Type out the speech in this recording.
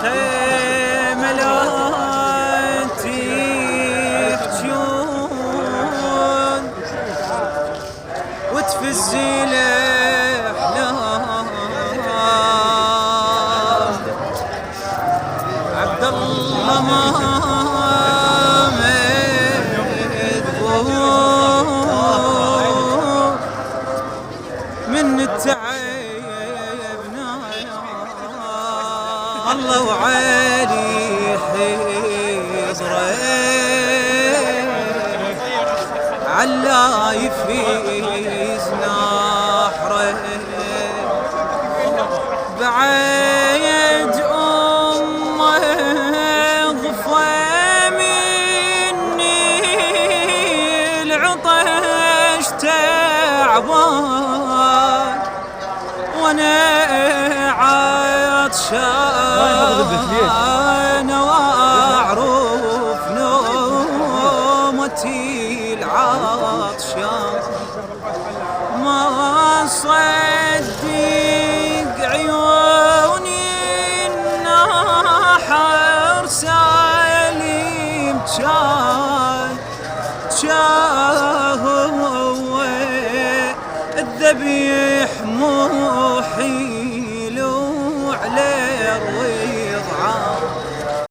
خيمة لا تحجون وتفزي الأحلام عبد الله ما مذبوح من التعبنا الله وعلي حضره علا يفيزنا نحره بعيد أمه ضفة مني العطش تعبان وانا عطشان واعرف نومتي العطشان ما صدق عيوني النحر سالم هو الذبيح محيل وعليه الرضعان